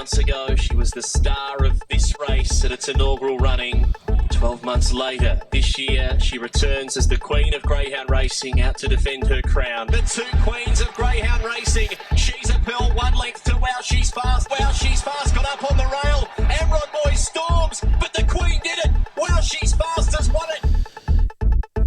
months ago, she was the star of this race at its inaugural running. 12 months later, this year, she returns as the Queen of Greyhound Racing out to defend her crown. The two Queens of Greyhound Racing. She's a pearl, one length to Wow She's Fast. Wow She's Fast got up on the rail. Amron Boy storms, but the Queen did it. Wow She's Fast has won it.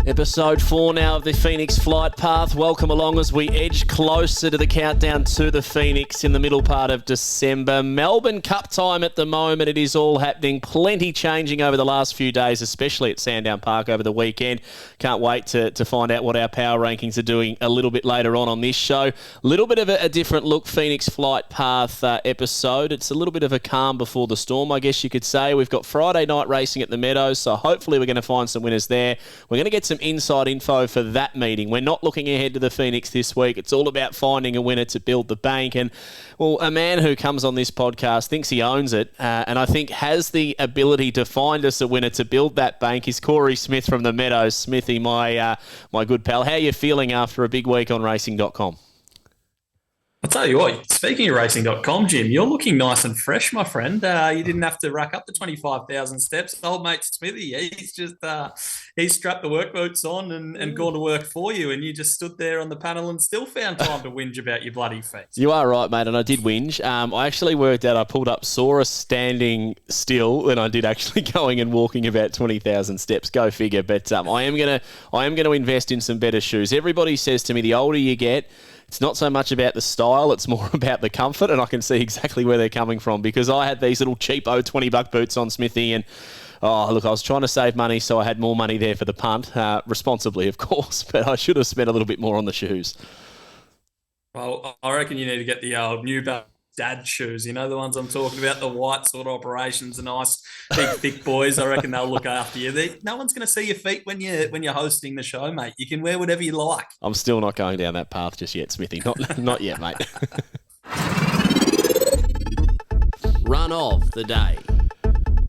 Episode 4 now of the Phoenix Flight Path. Welcome along as we edge closer to the countdown to the Phoenix in the middle part of December. Melbourne Cup time at the moment. It is all happening. Plenty changing over the last few days, especially at Sandown Park over the weekend. Can't wait to find out what our power rankings are doing a little bit later on this show. A little bit of a different look Phoenix Flight Path episode. It's a little bit of a calm before the storm, I guess you could say. We've got Friday night racing at the Meadows, so hopefully we're going to find some winners there. We're going to get some inside info for that meeting. We're not looking ahead to the Phoenix this week. It's all about finding a winner to build the bank. And, well, a man who comes on this podcast thinks he owns it, and I think has the ability to find us a winner to build that bank is Corey Smith from the Meadows. Smithy, my good pal. How are you feeling after a big week on racing.com? I'll tell you what, speaking of racing.com, Jim, you're looking nice and fresh, my friend. You didn't have to rack up the 25,000 steps. Old mate Smithy, he's just he's strapped the work boots on and gone to work for you, and you just stood there on the panel and still found time to whinge about your bloody feet. You are right, mate, and I did whinge. I actually worked out I pulled up sore standing still than I did actually going and walking about 20,000 steps. Go figure. But I am gonna invest in some better shoes. Everybody says to me, the older you get, it's not so much about the style, it's more about the comfort, and I can see exactly where they're coming from because I had these little cheapo $20 boots on, Smithy, and I was trying to save money so I had more money there for the punt, responsibly, of course, but I should have spent a little bit more on the shoes. Well, I reckon you need to get the old New Balance dad shoes, you know, the ones I'm talking about, the white sort of operations, the nice big thick boys. I reckon they'll look after you. No one's going to see your feet when you're hosting the show, mate. You can wear whatever you like. I'm still not going down that path just yet, Smithy. Not yet, mate. Run of the day.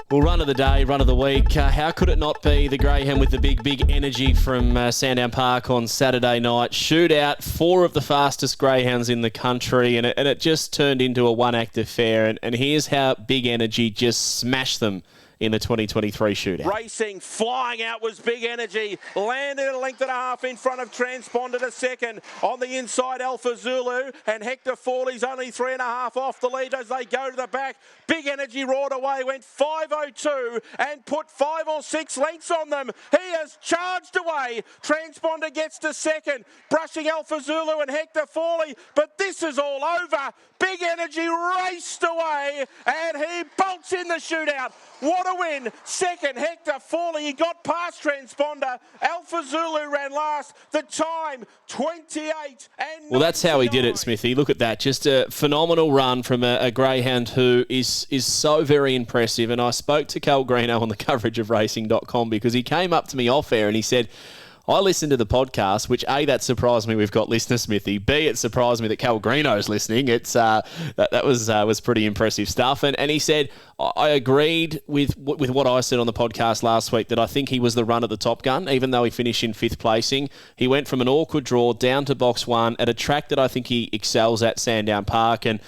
Well, run of the day, run of the week. How could it not be the Greyhound with the big energy from Sandown Park on Saturday night? Shootout, 4 of the fastest Greyhounds in the country, and it just turned into a one-act affair. And here's how big energy just smashed them in the 2023 shootout. Racing, flying out was Big Energy. Landed a length and a half in front of Transponder to second. On the inside, Alpha Zulu. And Hector Fawley's only 3.5 off the lead as they go to the back. Big Energy roared away, went 5.02 and put 5 or 6 lengths on them. He has charged away. Transponder gets to second, brushing Alpha Zulu and Hector Fawley. But this is all over. Big Energy raced away and he bolts in the shootout. What a win. Second, Hector Fawley. He got past Transponder. Alpha Zulu ran last. The time, 28 and Well, that's how he did it, Smithy. Look at that. Just a phenomenal run from a Greyhound who is so very impressive. And I spoke to Cal Greeno on the coverage of racing.com because he came up to me off air and he said, I listened to the podcast, which A, that surprised me we've got listener Smithy. B, it surprised me that Cal Greeno's listening. It's that was pretty impressive stuff. And he said, I agreed with what I said on the podcast last week that I think he was the run at the Top Gun, even though he finished in 5th placing. He went from an awkward draw down to box 1 at a track that I think he excels at, Sandown Park, and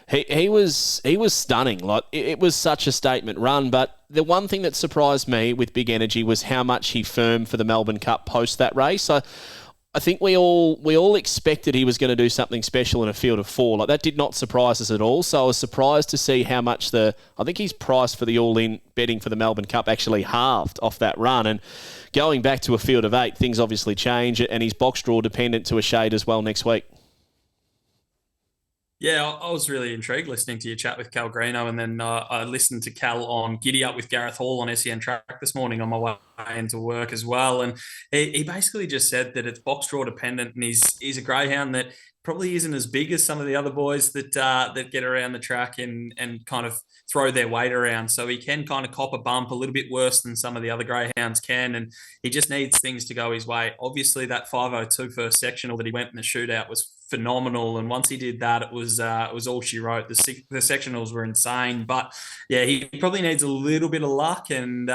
He was stunning. Like it was such a statement run. But the one thing that surprised me with Big Energy was how much he firmed for the Melbourne Cup post that race. I think we all expected he was going to do something special in a field of 4. Like that did not surprise us at all. So I was surprised to see how much I think his price for the all-in betting for the Melbourne Cup actually halved off that run. And going back to a field of 8, things obviously change, and he's box draw dependent to a shade as well next week. Yeah, I was really intrigued listening to your chat with Cal Greeno, and then I listened to Cal on Giddy Up with Gareth Hall on SEN Track this morning on my way into work as well. And he basically just said that it's box draw dependent, and he's a greyhound that probably isn't as big as some of the other boys that get around the track and kind of throw their weight around. So he can kind of cop a bump a little bit worse than some of the other greyhounds can, and he just needs things to go his way. Obviously, that 5.02 first sectional that he went in the shootout was phenomenal, and once he did that, it was all she wrote. The sectionals were insane, but yeah, he probably needs a little bit of luck, and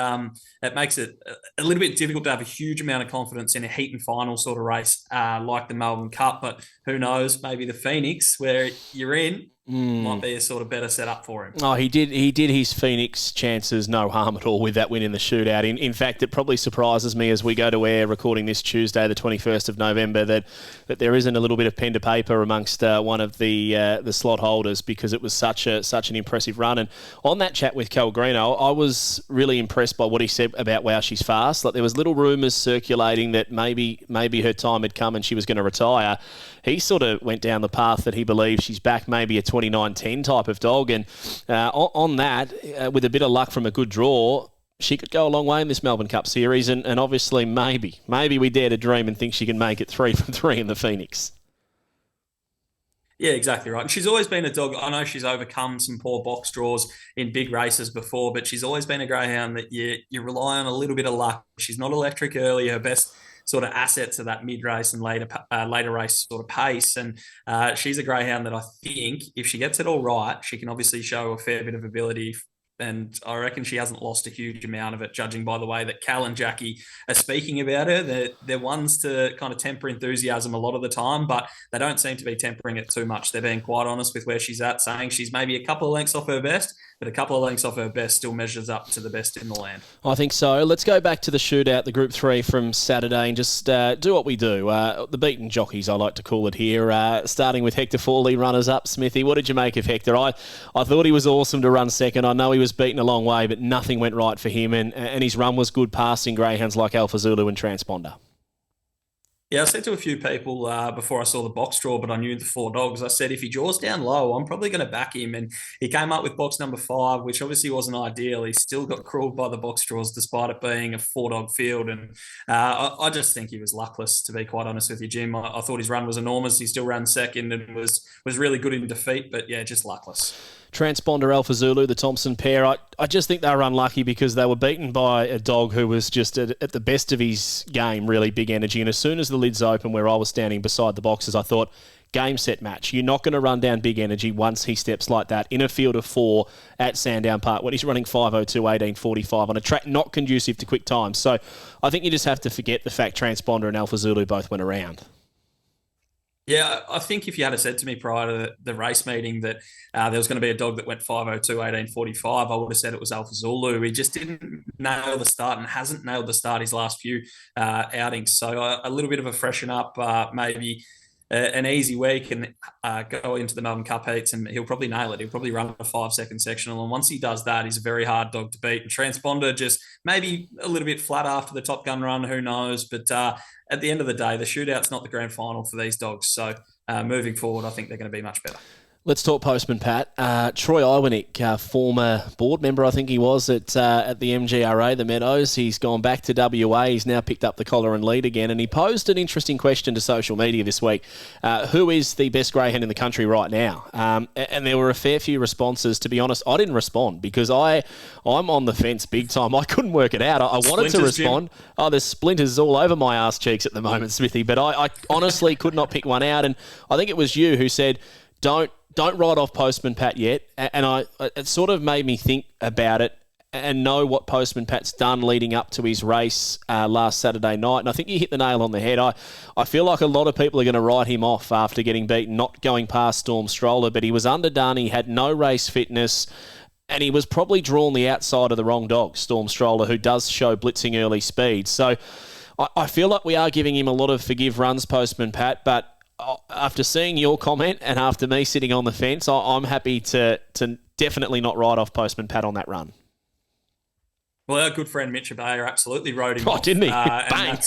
it makes it a little bit difficult to have a huge amount of confidence in a heat and final sort of race like the Melbourne Cup. But who knows? Maybe the Phoenix, where you're in, might be a sort of better setup for him. Oh, he did his Phoenix chances no harm at all with that win in the shootout. In fact, it probably surprises me as we go to air recording this Tuesday, the 21st of November, that there isn't a little bit of pen to paper amongst one of the slot holders, because it was such an impressive run. And on that chat with Cal Greeno, I was really impressed by what he said about, wow, she's fast. Like, there was little rumours circulating that maybe her time had come and she was going to retire. He sort of went down the path that he believes she's back, maybe a 29-10 type of dog. And on that, with a bit of luck from a good draw, she could go a long way in this Melbourne Cup series. And obviously, maybe we dare to dream and think she can make it 3 from 3 in the Phoenix. Yeah, exactly right. And she's always been a dog. I know she's overcome some poor box draws in big races before, but she's always been a greyhound that you rely on a little bit of luck. She's not electric early. Her best sort of assets of that mid-race and later race sort of pace. And she's a greyhound that I think if she gets it all right, she can obviously show a fair bit of ability. And I reckon she hasn't lost a huge amount of it, judging by the way that Cal and Jackie are speaking about her. They're ones to kind of temper enthusiasm a lot of the time, but they don't seem to be tempering it too much. They're being quite honest with where she's at, saying she's maybe a couple of lengths off her best, but a couple of lengths off her best still measures up to the best in the land. I think so. Let's go back to the shootout, the Group 3 from Saturday, and just do what we do. The beaten jockeys, I like to call it here, starting with Hector Forley, runners-up. Smithy, what did you make of Hector? I thought he was awesome to run second. I know he was beaten a long way, but nothing went right for him, and his run was good passing greyhounds like Alpha Zulu and Transponder. Yeah, I said to a few people before I saw the box draw, but I knew the 4 dogs. I said, if he draws down low, I'm probably going to back him. And he came up with box number 5, which obviously wasn't ideal. He still got cruelled by the box draws, despite it being a 4-dog field. And I just think he was luckless, to be quite honest with you, Jim. I thought his run was enormous. He still ran second and was really good in defeat, but yeah, just luckless. Transponder Alpha Zulu, the Thompson pair, I just think they were unlucky because they were beaten by a dog who was just at the best of his game, really big energy. And as soon as the lids opened where I was standing beside the boxes, I thought, game, set, match. You're not going to run down big energy once he steps like that in a field of 4 at Sandown Park when he's running 5:02, 18:45 on a track not conducive to quick times. So I think you just have to forget the fact Transponder and Alpha Zulu both went around. Yeah, I think if you had said to me prior to the race meeting that there was going to be a dog that went 5:02, 18:45, I would have said it was Alpha Zulu. He just didn't nail the start and hasn't nailed the start his last few outings. So a little bit of a freshen up, maybe an easy week and go into the Melbourne Cup heats, and he'll probably nail it. He'll probably run a 5-second sectional. And once he does that, he's a very hard dog to beat. And Transponder just maybe a little bit flat after the Top Gun run, who knows? But at the end of the day, the shootout's not the grand final for these dogs. So moving forward, I think they're going to be much better. Let's talk Postman Pat. Troy Iwanick, former board member, I think he was, at the MGRA, the Meadows. He's gone back to WA. He's now picked up the collar and lead again. And he posed an interesting question to social media this week. Who is the best greyhound in the country right now? And there were a fair few responses. To be honest, I didn't respond because I'm on the fence big time. I couldn't work it out. I wanted to respond. Jim. Oh, there's splinters all over my arse cheeks at the moment, Smithy. But I honestly could not pick one out. And I think it was you who said, don't write off Postman Pat yet. And it sort of made me think about it and know what Postman Pat's done leading up to his race last Saturday night. And I think you hit the nail on the head. I feel like a lot of people are going to write him off after getting beaten, not going past Storm Stroller, but he was underdone. He had no race fitness. And he was probably drawn the outside of the wrong dog, Storm Stroller, who does show blitzing early speed. So I feel like we are giving him a lot of forgive runs, Postman Pat, but after seeing your comment and after me sitting on the fence, I'm happy to definitely not write off Postman Pat on that run. Well, our good friend Mitch Abayer absolutely wrote him off. Didn't he? And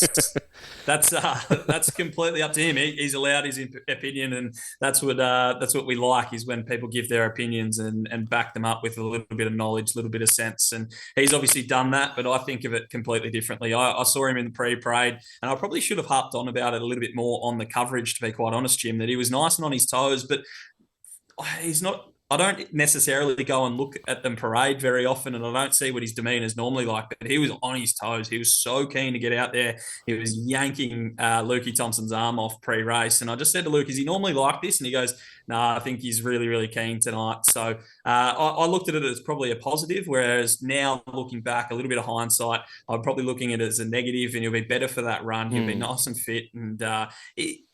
that's completely up to him. He's allowed his opinion, and that's what we like, is when people give their opinions and back them up with a little bit of knowledge, a little bit of sense. And he's obviously done that, but I think of it completely differently. I saw him in the pre-parade, and I probably should have harped on about it a little bit more on the coverage, to be quite honest, Jim, that he was nice and on his toes, but he's not... I don't necessarily go and look at them parade very often, and I don't see what his demeanour is normally like, but he was on his toes. He was so keen to get out there. He was yanking Lukey Thompson's arm off pre-race. And I just said to Luke, is he normally like this? And he goes, no, I think he's really, really keen tonight. So I looked at it as probably a positive, whereas now looking back, a little bit of hindsight, I'm probably looking at it as a negative, and he'll be better for that run. He'll be nice and fit. And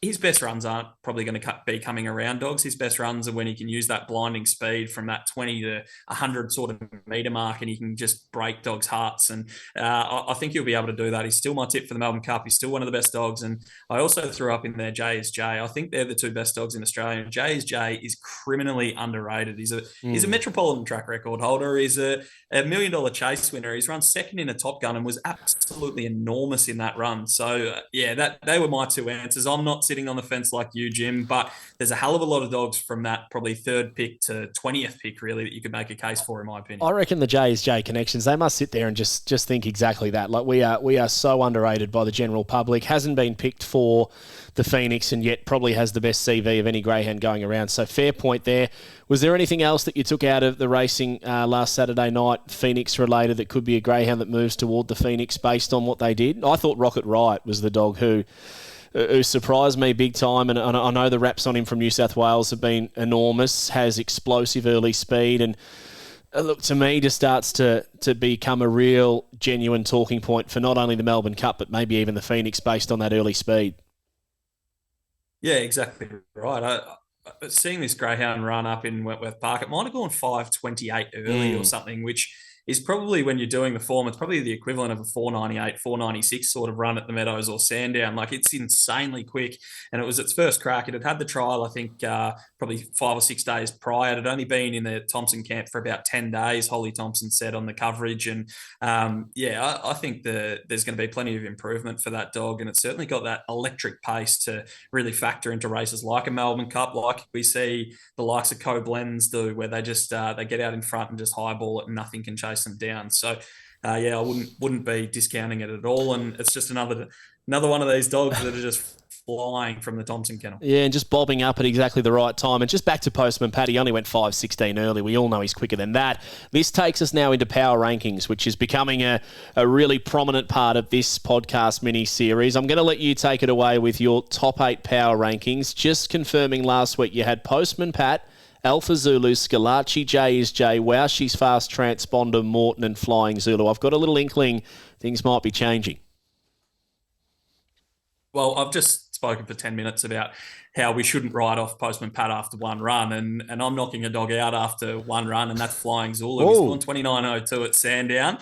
his best runs aren't probably going to be coming around dogs. His best runs are when he can use that blinding speed from that 20 to 100 sort of metre mark, and he can just break dogs' hearts. And I think he'll be able to do that. He's still my tip for the Melbourne Cup. He's still one of the best dogs. And I also threw up in there Jay is Jay. I think they're the two best dogs in Australia. Jay is Jay is criminally underrated. He's a Metropolitan track record holder. He's a $1 million chase winner. He's run second in a Top Gun and was absolutely enormous in that run. So, they were my two answers. I'm not sitting on the fence like you, Jim, but there's a hell of a lot of dogs from that probably third pick to 20th pick, really, that you could make a case for, in my opinion. I reckon the J is J connections, they must sit there and just think exactly that. Like, we are so underrated by the general public. Hasn't been picked for the Phoenix, and yet probably has the best CV of any greyhound going around. So fair point there. Was there anything else that you took out of the racing last Saturday night, Phoenix related, that could be a greyhound that moves toward the Phoenix based on what they did? I thought Rocket Riot was the dog who surprised me big time, and I know the raps on him from New South Wales have been enormous, has explosive early speed, and look, to me, just starts to become a real, genuine talking point for not only the Melbourne Cup, but maybe even the Phoenix based on that early speed. Yeah, exactly right. Seeing this greyhound run up in Wentworth Park, it might have gone 5:28 early or something, which is probably, when you're doing the form, it's probably the equivalent of a 4:98, 4:96 sort of run at the Meadows or Sandown. Like, it's insanely quick. And it was its first crack. It had had the trial, I think, probably 5 or 6 days prior. It had only been in the Thompson camp for about 10 days, Holly Thompson said on the coverage. And I think there's going to be plenty of improvement for that dog. And it's certainly got that electric pace to really factor into races like a Melbourne Cup, like we see the likes of Koblenz do, where they just they get out in front and just highball it and nothing can chase them down. So I wouldn't be discounting it at all. And it's just another one of these dogs that are just flying from the Thompson kennel. Yeah, and just bobbing up at exactly the right time. And just back to Postman Pat, he only went 5:16 early. We all know he's quicker than that. This takes us now into power rankings, which is becoming a really prominent part of this podcast mini-series. I'm going to let you take it away with your top 8 power rankings. Just confirming, last week you had Postman Pat, Alpha Zulu, Scalacci, J is J, Wow She's Fast, Transponder, Morton and Flying Zulu. I've got a little inkling things might be changing. Well, I've just spoken for 10 minutes about how we shouldn't write off Postman Pat after one run, and I'm knocking a dog out after one run, and that's Flying Zulu. He's gone 29.02 at Sandown.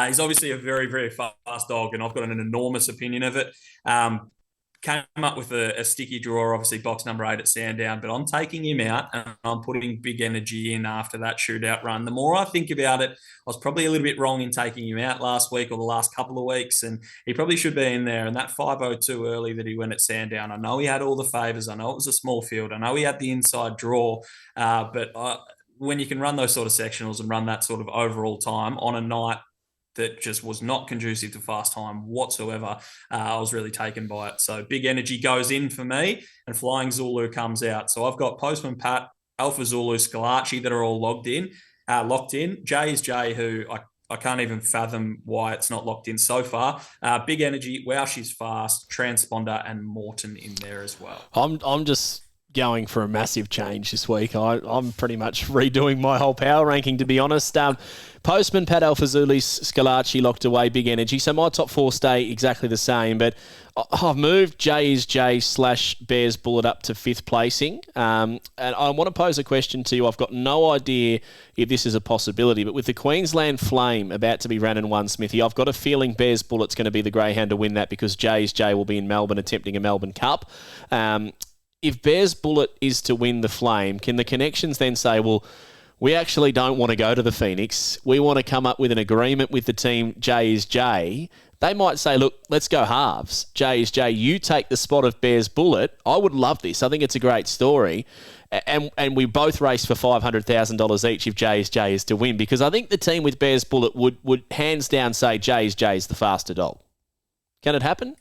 He's obviously a very, very fast dog, and I've got an enormous opinion of it. Came up with a sticky draw, obviously box number 8 at Sandown, but I'm taking him out and I'm putting Big Energy in after that shootout run. The more I think about it, I was probably a little bit wrong in taking him out last week or the last couple of weeks, and he probably should be in there. And that 5:02 early that he went at Sandown, I know he had all the favours. I know it was a small field. I know he had the inside draw, but when you can run those sort of sectionals and run that sort of overall time on a night that just was not conducive to fast time whatsoever, I was really taken by it. So Big Energy goes in for me and Flying Zulu comes out. So I've got Postman Pat, Alpha Zulu, Scalacci that are all locked in. J is J, who I can't even fathom why it's not locked in so far. Big Energy, Wow She's Fast, Transponder and Morton in there as well. I'm just going for a massive change this week. I'm pretty much redoing my whole power ranking, to be honest. Postman, Pat, Alpha Zulu, Scalacci locked away, Big Energy. So my top 4 stay exactly the same, but I've moved J is J / Bears Bullet up to 5th placing. And I want to pose a question to you. I've got no idea if this is a possibility, but with the Queensland Flame about to be ran and won, Smithy, I've got a feeling Bears Bullet's going to be the greyhound to win that, because J is J will be in Melbourne attempting a Melbourne Cup. If Bears Bullet is to win the Flame, can the connections then say, well, we actually don't want to go to the Phoenix. We want to come up with an agreement with the team J is J. They might say, look, let's go halves. J is J, you take the spot of Bears Bullet. I would love this. I think it's a great story. And we both race for $500,000 each if J is to win, because I think the team with Bears Bullet would hands down say J is the faster dog. Can it happen?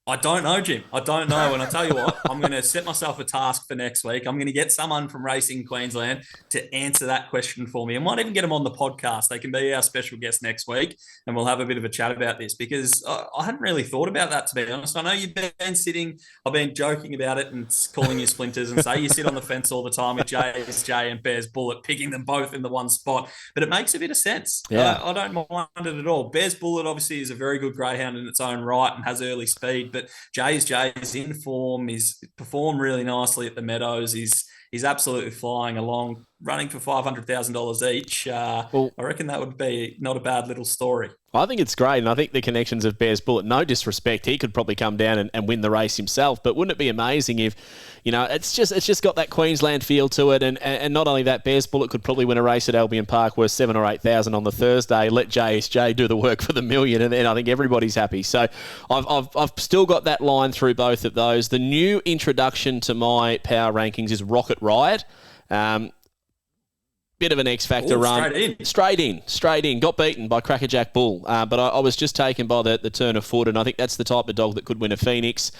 I don't know, Jim. I don't know. And I tell you what, I'm going to set myself a task for next week. I'm going to get someone from Racing Queensland to answer that question for me. I might even get them on the podcast. They can be our special guest next week, and we'll have a bit of a chat about this, because I hadn't really thought about that, to be honest. I know you've been sitting, I've been joking about it and calling you splinters and say you sit on the fence all the time with J is J and Bears Bullet, picking them both in the one spot. But it makes a bit of sense. Yeah. I don't mind it at all. Bears Bullet obviously is a very good greyhound in its own right and has early speed. good. But Jay's in form. He's performed really nicely at the Meadows. He's absolutely flying along, running for $500,000 each. I reckon that would be not a bad little story. I think it's great, and I think the connections of Bears Bullet, no disrespect, he could probably come down and win the race himself, but wouldn't it be amazing if, it's just got that Queensland feel to it, and not only that, Bears Bullet could probably win a race at Albion Park worth 7,000 or 8,000 on the Thursday, let JSJ do the work for the million, and then I think everybody's happy. So I've still got that line through both of those. The new introduction to my power rankings is Rocket Riot. Bit of an X-Factor run. Straight in. Got beaten by Crackerjack Bull. But I was just taken by the turn of foot, and I think that's the type of dog that could win a Phoenix.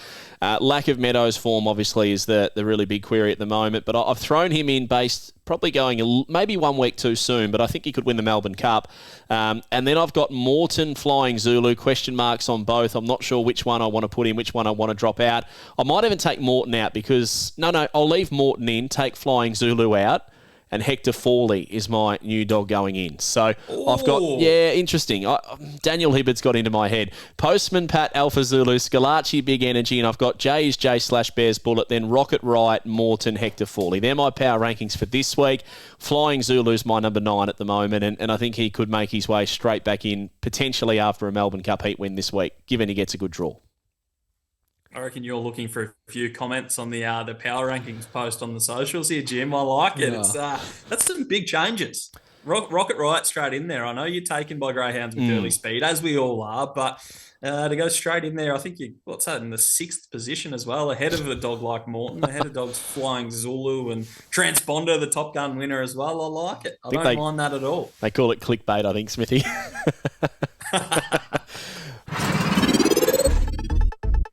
Lack of Meadows form, obviously, is the really big query at the moment. But I've thrown him in based probably going maybe 1 week too soon, but I think he could win the Melbourne Cup. And then I've got Morton, Flying Zulu, question marks on both. I'm not sure which one I want to put in, which one I want to drop out. I might even take Morton out because, I'll leave Morton in, take Flying Zulu out. And Hector Fawley is my new dog going in. So I've got, interesting. Daniel Hibbert's got into my head. Postman, Pat, Alpha Zulu, Scalacci, Big Energy, and I've got J's J/Bears Bullet, then Rocket Riot, Morton, Hector Fawley. They're my power rankings for this week. Flying Zulu's my number 9 at the moment, and I think he could make his way straight back in, potentially after a Melbourne Cup heat win this week, given he gets a good draw. I reckon you're looking for a few comments on the power rankings post on the socials here, Jim. I like it. It's that's some big changes. Rocket Riot straight in there. I know you're taken by greyhounds with early speed, as we all are, but to go straight in there, I think in the 6th position as well, ahead of a dog like Morton, ahead of dogs Flying Zulu and Transponder, the Top Gun winner as well. I like it. I don't mind that at all. They call it clickbait, I think, Smithy.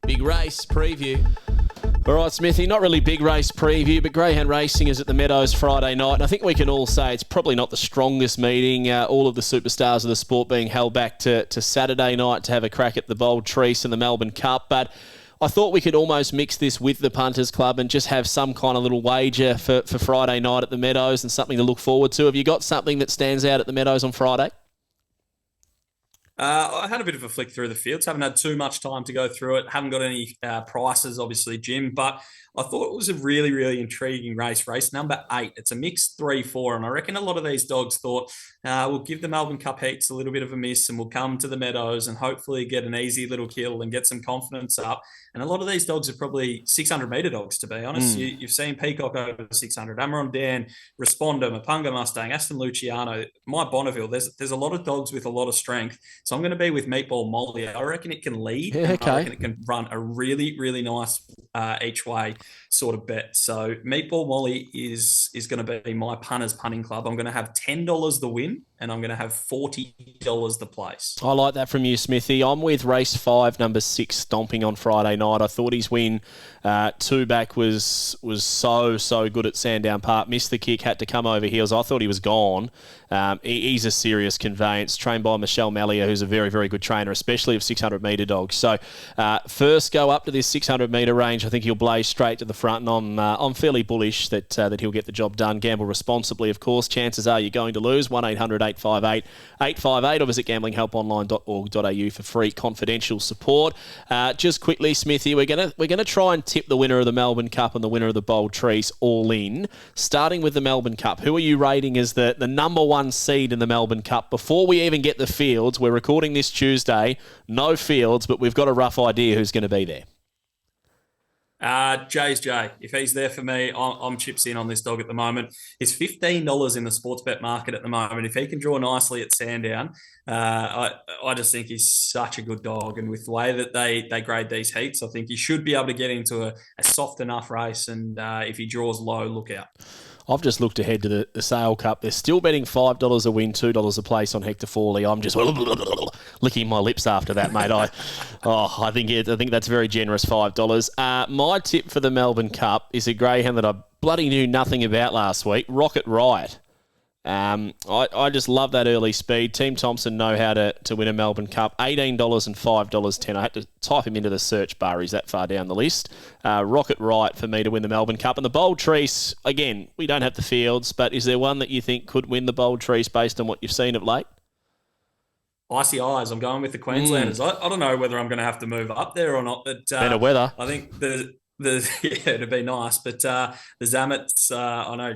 Big race preview. All right, Smithy, not really big race preview, but greyhound racing is at the Meadows Friday night, and I think we can all say it's probably not the strongest meeting. All of the superstars of the sport being held back to Saturday night to have a crack at the Bold Trease and the Melbourne Cup, but I thought we could almost mix this with the Punters Club and just have some kind of little wager for Friday night at the Meadows and something to look forward to. Have you got something that stands out at the Meadows on Friday? I had a bit of a flick through the fields. Haven't had too much time to go through it. Haven't got any prices, obviously, Jim. But I thought it was a really, really intriguing race. Race number 8. It's a mixed 3-4. And I reckon a lot of these dogs thought, we'll give the Melbourne Cup heats a little bit of a miss and we'll come to the Meadows and hopefully get an easy little kill and get some confidence up. And a lot of these dogs are probably 600-metre dogs, to be honest. You've seen Peacock over 600, Amaron Dan, Responder, Mapunga Mustang, Aston Luciano, My Bonneville. There's a lot of dogs with a lot of strength. So I'm going to be with Meatball Molly. I reckon it can lead. Yeah, okay. I reckon it can run a really, really nice each way sort of bet. So Meatball Molly is going to be my punters punting club. I'm going to have $10 the win and I'm going to have $40 the place. I like that from you, Smithy. I'm with race 5, number 6, Stomping on Friday night. I thought his win 2 back was so good at Sandown Park. Missed the kick, had to come over heels. I thought he was gone. He's a serious conveyance, trained by Michelle Mallia, who's a very, very good trainer, especially of 600-metre dogs. So first go up to this 600-metre range. I think he'll blaze straight to the front, and I'm fairly bullish that he'll get the job done. Gamble responsibly, of course. Chances are you're going to lose. 1-800-858-858 or visit gamblinghelponline.org.au for free confidential support. Just quickly, Smithy, we're gonna try and tip the winner of the Melbourne Cup and the winner of the Bold Trease all in. Starting with the Melbourne Cup, who are you rating as the number 1 seed in the Melbourne Cup? Before we even get the fields, we're recording this Tuesday, no fields, but we've got a rough idea who's going to be there. Jay's Jay. If he's there for me, I'm chips in on this dog at the moment. He's $15 in the sports bet market at the moment. If he can draw nicely at Sandown, I just think he's such a good dog. And with the way that they grade these heats, I think he should be able to get into a soft enough race. And if he draws low, look out. I've just looked ahead to the Sale Cup. They're still betting $5 a win, $2 a place on Hector Fawley. I'm just licking my lips after that, mate. I think that's very generous, $5. My tip for the Melbourne Cup is a greyhound that I bloody knew nothing about last week, Rocket Riot. I just love that early speed. Team Thompson know how to win a Melbourne Cup. $18 and $5.10. I had to type him into the search bar. He's that far down the list. Rocket Riot for me to win the Melbourne Cup. And the Bold Trease, again, we don't have the fields, but is there one that you think could win the Bold Trease based on what you've seen of late? Icy Eyes. I'm going with the Queenslanders. I don't know whether I'm going to have to move up there or not, but Better weather. I think the yeah, it'd be nice. But the Zamets, I know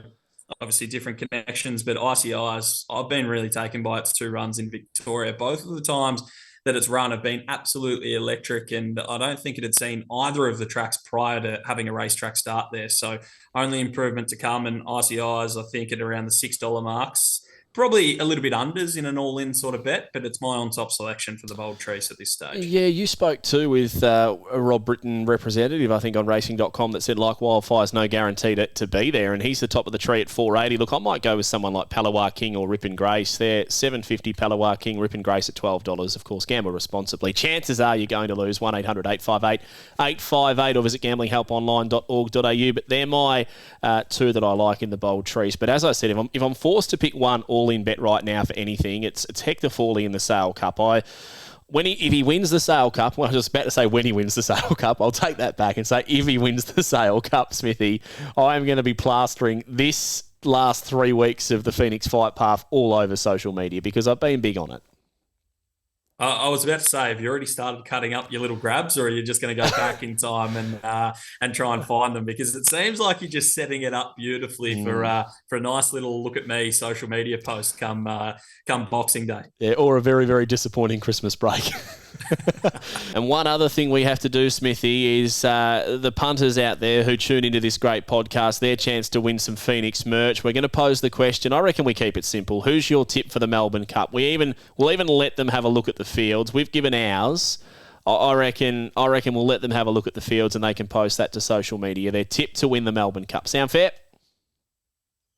obviously different connections, but Icy Eyes, I've been really taken by its 2 runs in Victoria. Both of the times that it's run have been absolutely electric, and I don't think it had seen either of the tracks prior to having a racetrack start there. So only improvement to come, and Icy Eyes, I think, at around the $6 marks. Probably a little bit unders in an all-in sort of bet, but it's my on-top selection for the Bold Trees at this stage. Yeah, you spoke too with a Rob Britton representative, I think, on racing.com that said, like wildfire's no guarantee to be there, and he's the top of the tree at 480. Look, I might go with someone like Palawa King or Rip and Grace. They're $7.50 Palawa King, Rip and Grace at $12. Of course, gamble responsibly. Chances are you're going to lose. 1-800-858-858 or visit gamblinghelponline.org.au. But they're my 2 that I like in the Bold Trees. But as I said, if I'm forced to pick one all-in bet right now for anything, it's Hector Fawley in the Sale Cup. If he wins the Sale Cup, well, I was just about to say when he wins the Sale Cup, I'll take that back and say if he wins the Sale Cup, Smithy, I am going to be plastering this last 3 weeks of the Phoenix Fight Path all over social media because I've been big on it. I was about to say, have you already started cutting up your little grabs, or are you just going to go back in time and try and find them? Because it seems like you're just setting it up beautifully for a nice little look at me social media post come Boxing Day. Yeah, or a very, very disappointing Christmas break. And one other thing we have to do, Smithy, is the punters out there who tune into this great podcast, their chance to win some Phoenix merch. We're going to pose the question. I reckon we keep it simple. Who's your tip for the Melbourne Cup? We'll even let them have a look at the fields. We've given ours. I reckon we'll let them have a look at the fields and they can post that to social media. Their tip to win the Melbourne Cup. Sound fair?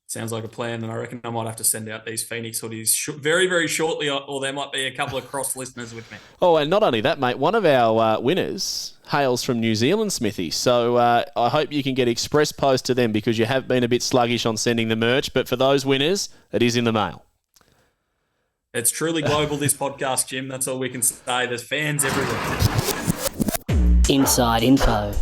Sounds like a plan, and I reckon I might have to send out these Phoenix hoodies very, very shortly, or there might be a couple of cross listeners with me. Oh, and not only that, mate, one of our winners hails from New Zealand, Smithy. So I hope you can get express post to them because you have been a bit sluggish on sending the merch, but for those winners, it is in the mail. It's truly global, this podcast, Jim. That's all we can say. There's fans everywhere. Inside info.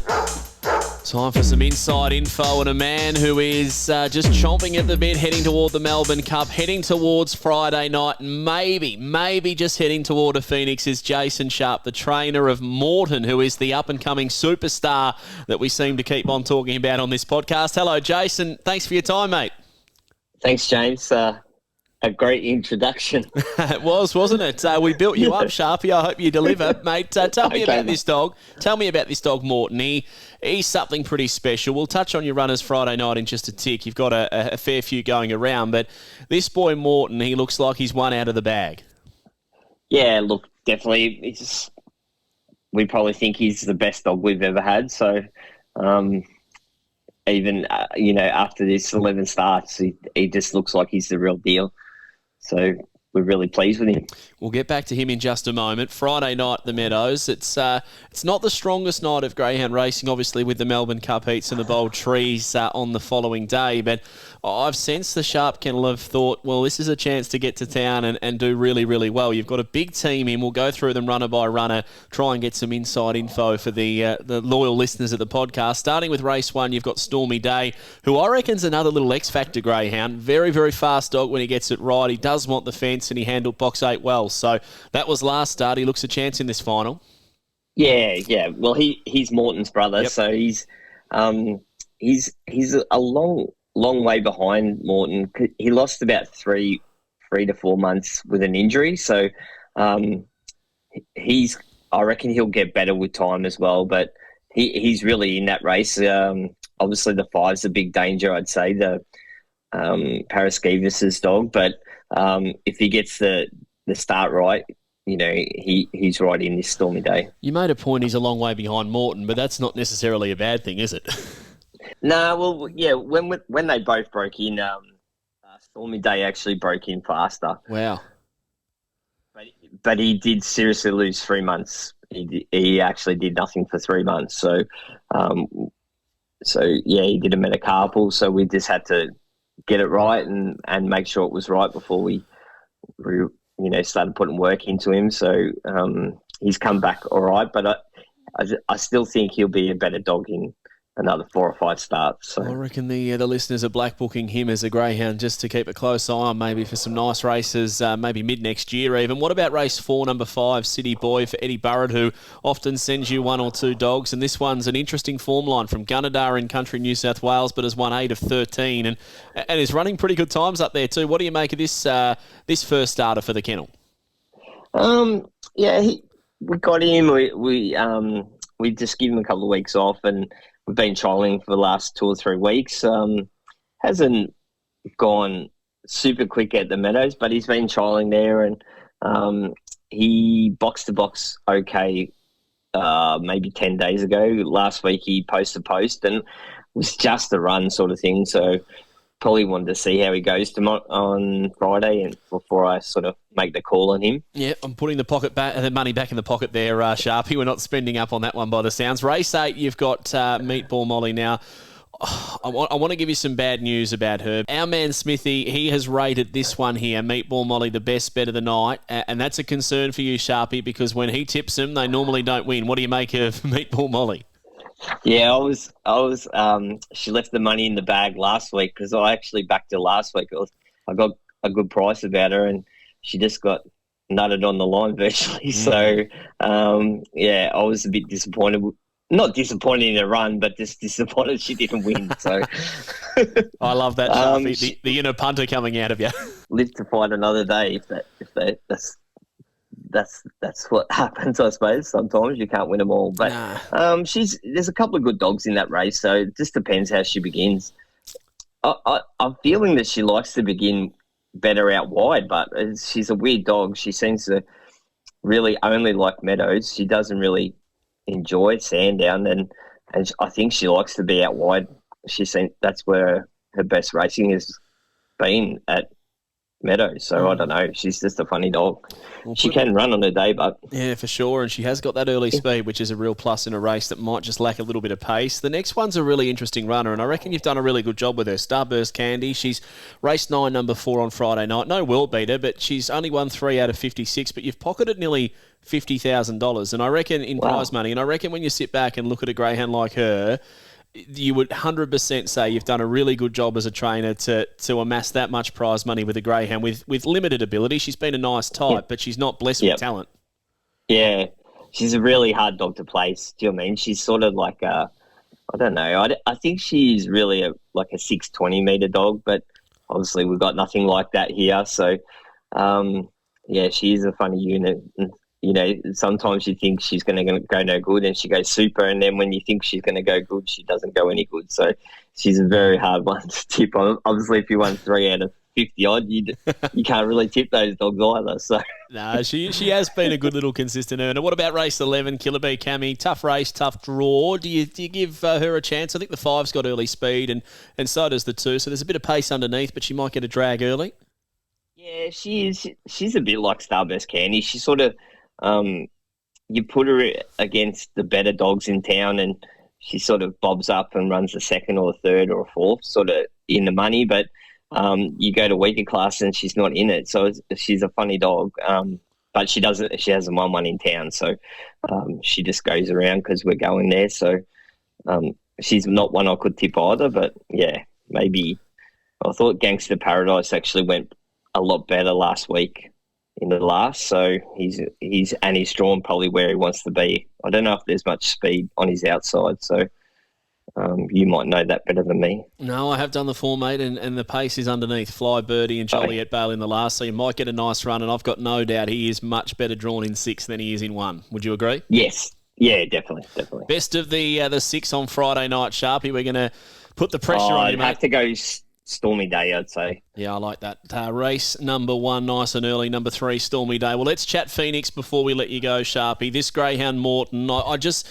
Time for some inside info and a man who is just chomping at the bit, heading toward the Melbourne Cup, heading towards Friday night, maybe just heading toward a Phoenix is Jason Sharp, the trainer of Morton, who is the up-and-coming superstar that we seem to keep on talking about on this podcast. Hello, Jason. Thanks for your time, mate. Thanks, James. A great introduction. It was, wasn't it? We built you up, Sharpie. I hope you deliver, mate. Tell me about this dog. Tell me about this dog, Morton. He's something pretty special. We'll touch on your runners Friday night in just a tick. You've got a fair few going around, but this boy, Morton, he looks like he's one out of the bag. Yeah, look, definitely. We probably think he's the best dog we've ever had. So, even, after this 11 starts, he just looks like he's the real deal. So we're really pleased with him. We'll get back to him in just a moment. Friday night at the Meadows. It's not the strongest night of greyhound racing, obviously, with the Melbourne Cup heats and the Bold Trees on the following day. But I've sensed the Sharp Kennel have thought, well, this is a chance to get to town and do really, really well. You've got a big team in. We'll go through them runner by runner, try and get some inside info for the loyal listeners of the podcast. Starting with race 1, you've got Stormy Day, who I reckon's another little X-Factor greyhound. Very, very fast dog when he gets it right. He does want the fence and he handled box 8 well. So that was last start. He looks a chance in this final. Yeah. Well, he's Morton's brother, so he's a long way behind Morton. He lost about 3 to 4 months with an injury, so I reckon he'll get better with time as well. But he's really in that race. Obviously, the 5's a big danger, I'd say, the Paraskevas's dog. But if he gets the start right, he's right in this Stormy Day. You made a point he's a long way behind Morton, but that's not necessarily a bad thing, is it? No, well, yeah, when they both broke in, Stormy Day actually broke in faster. Wow. But he did seriously lose 3 months. He actually did nothing for 3 months. So he did a metacarpal, so we just had to get it right and make sure it was right before we started putting work into him. So he's come back all right, but I still think he'll be a better dog in another 4 or 5 starts. So. I reckon the listeners are black booking him as a greyhound just to keep a close eye on, maybe for some nice races, maybe mid next year even. What about race 4, number 5, City Boy for Eddie Burrard, who often sends you 1 or 2 dogs, and this one's an interesting form line from Gunnedah in country New South Wales, but has won 8 of 13 and is running pretty good times up there too. What do you make of this this first starter for the kennel? Yeah, we got him. We just give him a couple of weeks off, and we've been trialling for the last 2 or 3 weeks. Hasn't gone super quick at the Meadows, but he's been trialling there, and he box to box okay maybe 10 days ago. Last week he post to post, and it was just a run sort of thing. So probably wanted to see how he goes on Friday, and before I sort of make the call on him. Yeah, I'm putting the money back in the pocket there, Sharpie. We're not spending up on that one by the sounds. Race 8, you've got Meatball Molly now. I want to give you some bad news about her. Our man Smithy, he has rated this one here, Meatball Molly, the best bet of the night, and that's a concern for you, Sharpie, because when he tips them, they normally don't win. What do you make of Meatball Molly? Yeah, I was. She left the money in the bag last week because I actually backed her last week. I got a good price about her, and she just got nutted on the line virtually. So, yeah, I was a bit disappointed. Not disappointed in her run, but just disappointed she didn't win. So, I love that, Sharpie. The inner punter coming out of you. Live to fight another day. That's what happens, I suppose. Sometimes you can't win them all, but there's a couple of good dogs in that race, so it just depends how she begins. I'm feeling that she likes to begin better out wide, but she's a weird dog. She seems to really only like Meadows. She doesn't really enjoy Sandown, and I think she likes to be out wide. That's where her best racing has been at Meadows, so I don't know. She's just a funny dog. She can run on her day, but yeah, for sure, and she has got that early speed, which is a real plus in a race that might just lack a little bit of pace. The next one's a really interesting runner, and I reckon you've done a really good job with her. Starburst Candy, she's race 9, number 4 on Friday night. No world beater, but she's only won 3 out of 56, but you've pocketed nearly $50,000, and I reckon in prize money, and I reckon when you sit back and look at a greyhound like her, you would 100% say you've done a really good job as a trainer to amass that much prize money with a greyhound with limited ability. She's been a nice type, but she's not blessed with talent. Yeah, she's a really hard dog to place. Do you know what I mean? She's sort of like I don't know. I think she's really like a 620 metre dog, but obviously we've got nothing like that here. So, yeah, she is a funny unit. You know, sometimes you think she's going to go no good and she goes super, and then when you think she's going to go good, she doesn't go any good. So she's a very hard one to tip on. Obviously, if you won 3 out of 50-odd, you can't really tip those dogs either. So no, she has been a good little consistent earner. What about race 11, Killer Bee Cammy? Tough race, tough draw. Do you give her a chance? I think the 5's got early speed, and so does the 2. So there's a bit of pace underneath, but she might get a drag early. Yeah, she's a bit like Starburst Candy. She's sort of you put her against the better dogs in town, and she sort of bobs up and runs a 2nd or a 3rd or a 4th, sort of in the money. But you go to weaker class and she's not in it, so she's a funny dog. But she hasn't won one in town, so she just goes around because we're going there. So she's not one I could tip either. But yeah, maybe I thought Gangster Paradise actually went a lot better last week in the last, so he's drawn probably where he wants to be. I don't know if there's much speed on his outside, so you might know that better than me. No, I have done the 4, mate, and the pace is underneath. Fly Birdie and Joliet Bale in the last, so you might get a nice run, and I've got no doubt he is much better drawn in 6 than he is in 1. Would you agree? Yes. Yeah, definitely. Best of the 6 on Friday night, Sharpie. We're going to put the pressure on you, mate. I'd have to go Stormy Day, I'd say. Yeah, I like that. Race number 1, nice and early. Number 3, Stormy Day. Well, let's chat Phoenix before we let you go, Sharpie. This greyhound Morton. This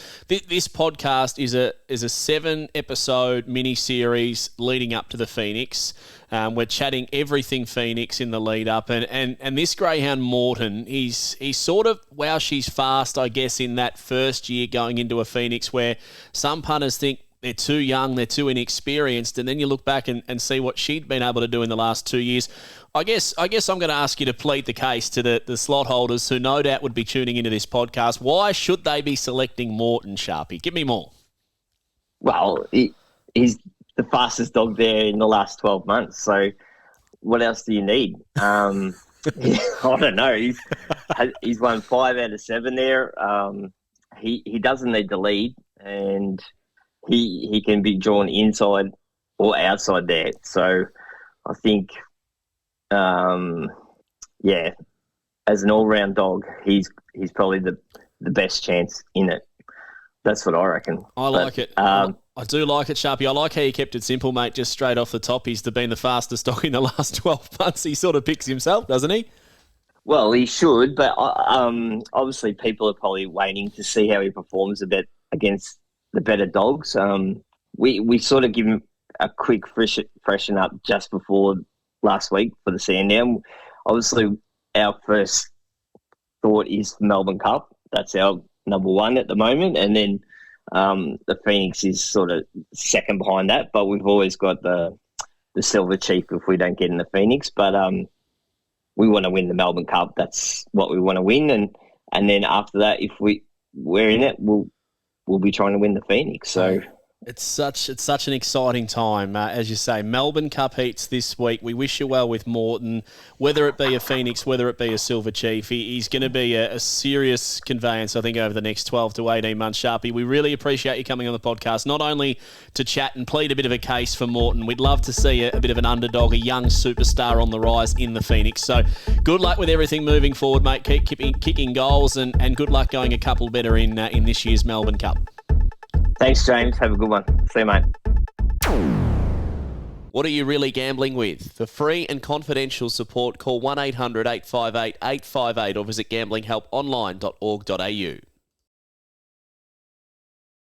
podcast is a 7-episode mini-series leading up to the Phoenix. We're chatting everything Phoenix in the lead up, and this greyhound Morton, he's sort of, wow, she's fast, I guess, in that first year going into a Phoenix where some punters think they're too young, they're too inexperienced, and then you look back and see what she'd been able to do in the last 2 years. I guess I'm going to ask you to plead the case to the slot holders who no doubt would be tuning into this podcast. Why should they be selecting Morton, Sharpie? Give me more. Well, he's the fastest dog there in the last 12 months. So what else do you need? I don't know. He's won 5 out of 7 there. He doesn't need the lead, and he can be drawn inside or outside there. So I think, as an all-round dog, he's probably the best chance in it. That's what I reckon. I like it. I do like it, Sharpie. I like how you kept it simple, mate, just straight off the top. He's been the fastest dog in the last 12 months. He sort of picks himself, doesn't he? Well, he should, but obviously people are probably waiting to see how he performs a bit against the better dogs. We sort of give him a quick freshen up just before last week for the Sandown. Obviously, our first thought is Melbourne Cup. That's our number one at the moment, and then the Phoenix is sort of second behind that. But we've always got the Silver Chief if we don't get in the Phoenix. But we want to win the Melbourne Cup. That's what we want to win, and then after that, if we're in it, we'll be trying to win the Phoenix. So. It's such an exciting time, as you say. Melbourne Cup heats this week. We wish you well with Morton. Whether it be a Phoenix, whether it be a Silver Chief, he's going to be a serious conveyance, I think, over the next 12 to 18 months, Sharpie. We really appreciate you coming on the podcast, not only to chat and plead a bit of a case for Morton. We'd love to see a bit of an underdog, a young superstar on the rise in the Phoenix. So good luck with everything moving forward, mate. Keep kicking goals, and good luck going a couple better in this year's Melbourne Cup. Thanks, James. Have a good one. See you, mate. What are you really gambling with? For free and confidential support, call 1-800-858-858 or visit gamblinghelponline.org.au.